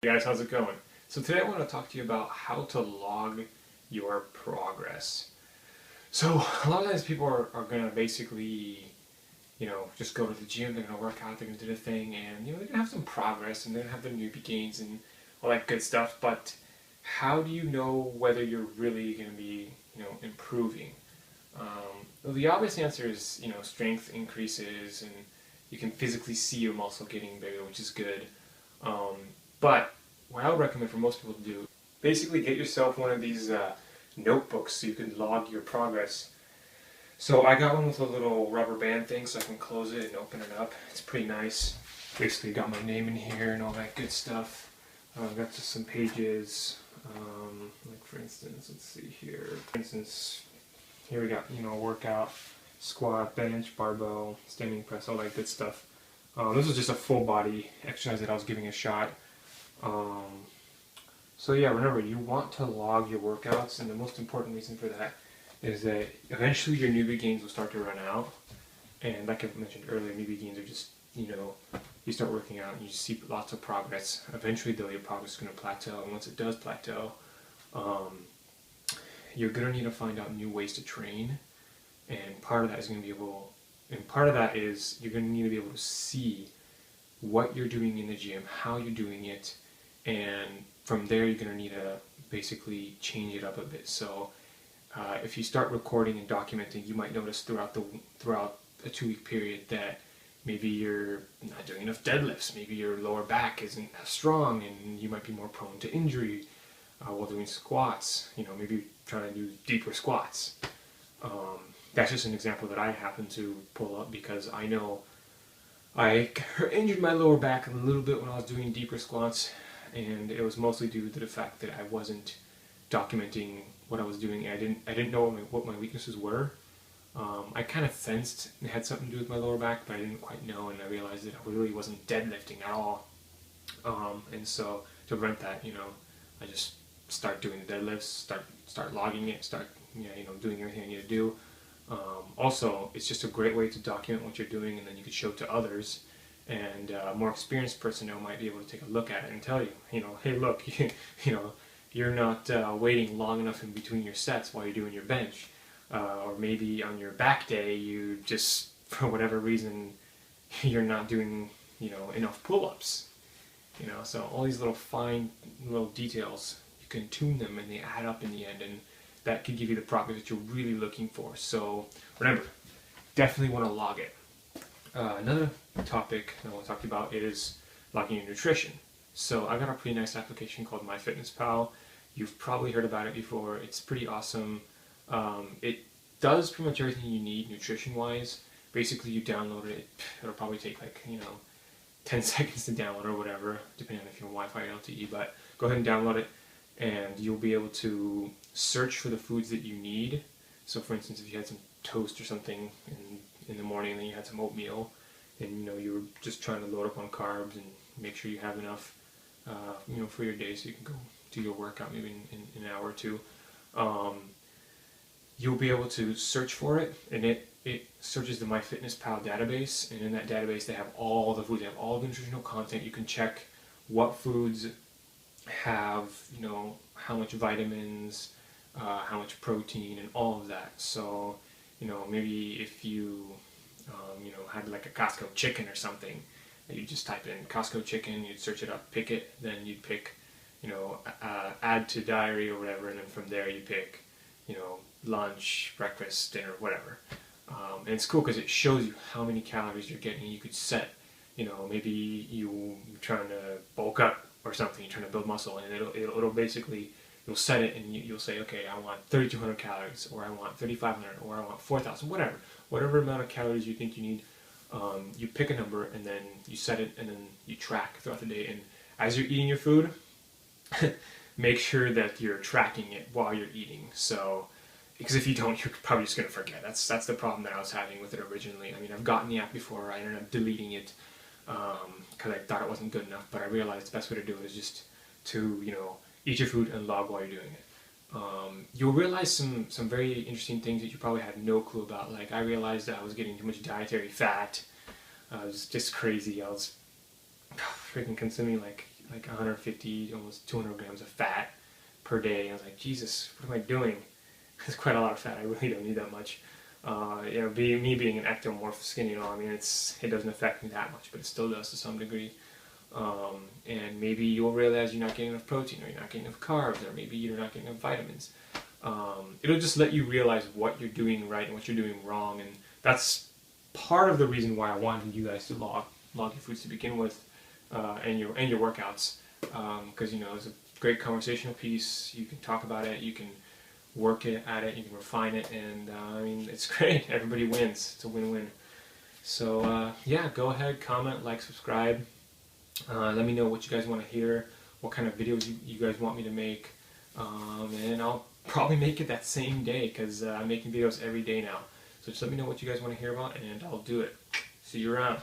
Hey guys, how's it going? So today I want to talk to you about how to log your progress. So a lot of times people are going to basically, just go to the gym, they're going to work out, they're going to do the thing, and, they're going to have some progress and they're going to have their newbie gains and all that good stuff, but how do you know whether you're really going to be, improving? Well, the obvious answer is, strength increases and you can physically see your muscle getting bigger, which is good. But what I would recommend for most people to do, basically get yourself one of these notebooks so you can log your progress. So I got one with a little rubber band thing so I can close it and open it up. It's pretty nice. Basically got my name in here and all that good stuff. I've got just some pages, like for instance, let's see here. For instance, here we got, workout, squat, bench, barbell, standing press, all that good stuff. This was just a full body exercise that I was giving a shot. So yeah, remember, you want to log your workouts, and the most important reason for that is that eventually your newbie gains will start to run out. And like I mentioned earlier, newbie gains are just, you start working out and you see lots of progress. Eventually though, your progress is going to plateau, and once it does plateau, you're going to need to find out new ways to train, and part of that is going to be able, and part of that is you're going to need to be able to see what you're doing in the gym, how you're doing it, and from there you're going to need to basically change it up a bit. So if you start recording and documenting, you might notice throughout a 2-week period that maybe you're not doing enough deadlifts, maybe your lower back isn't as strong, and you might be more prone to injury while doing squats. Maybe trying to do deeper squats. That's just an example that I happen to pull up because I know I injured my lower back a little bit when I was doing deeper squats, and it was mostly due to the fact that I wasn't documenting what I was doing. I didn't know what my weaknesses were. I kind of sensed it had something to do with my lower back, but I didn't quite know, and I realized that I really wasn't deadlifting at all. And so to prevent that, I just start doing the deadlifts, start logging it, start doing everything I need to do. Also, it's just a great way to document what you're doing, and then you can show it to others, and more experienced personnel might be able to take a look at it and tell you, hey, look, you're not waiting long enough in between your sets while you're doing your bench, or maybe on your back day you just, for whatever reason, you're not doing enough pull-ups. So all these little fine little details, you can tune them and they add up in the end, and that could give you the progress that you're really looking for. So remember, definitely want to log it. Another topic I want to talk to you about is logging your nutrition. So I got a pretty nice application called myfitnesspal. You've probably heard about it before. It's pretty awesome. It does pretty much everything you need nutrition-wise. Basically, you download it. It'll probably take 10 seconds to download or whatever, depending on if you're on Wi-Fi or LTE. But go ahead and download it, and you'll be able to search for the foods that you need. So for instance, if you had some toast or something in the morning, and then you had some oatmeal, and you were just trying to load up on carbs and make sure you have enough for your day so you can go do your workout maybe in an hour or two, you'll be able to search for it, and it searches the MyFitnessPal database, and in that database they have all the foods, they have all the nutritional content. You can check what foods have how much vitamins, how much protein, and all of that. So maybe if you had like a Costco chicken or something, you just type in Costco chicken, you'd search it up, pick it, then you'd pick add to diary or whatever, and then from there you pick lunch, breakfast, dinner, whatever. And it's cool because it shows you how many calories you're getting. You could set, maybe you're trying to bulk up or something, you're trying to build muscle, and it'll basically, you'll set it and you'll say, okay, I want 3,200 calories, or I want 3,500, or I want 4,000, whatever amount of calories you think you need. You pick a number and then you set it, and then you track throughout the day. And as you're eating your food, make sure that you're tracking it while you're eating. So, because if you don't, you're probably just going to forget. That's the problem that I was having with it originally. I mean, I've gotten the app before. I ended up deleting it because I thought it wasn't good enough, but I realized the best way to do it is just to eat your food and log while you're doing it. You'll realize some very interesting things that you probably had no clue about. Like, I realized that I was getting too much dietary fat. It was just crazy. I was freaking consuming like like 150, almost 200 grams of fat per day. And I was like, Jesus, what am I doing? It's quite a lot of fat. I really don't need that much. Me being an ectomorph skinny, I mean, it doesn't affect me that much, but it still does to some degree. And maybe you'll realize you're not getting enough protein, or you're not getting enough carbs, or maybe you're not getting enough vitamins. It'll just let you realize what you're doing right and what you're doing wrong, and that's part of the reason why I wanted you guys to log your foods to begin with, and your workouts, because it's a great conversational piece. You can talk about it, you can work at it, you can refine it, and I mean, it's great. Everybody wins. It's a win-win. So yeah, go ahead, comment, like, subscribe. Let me know what you guys want to hear, what kind of videos you guys want me to make, and I'll probably make it that same day, because I'm making videos every day now. So just let me know what you guys want to hear about, and I'll do it. See you around.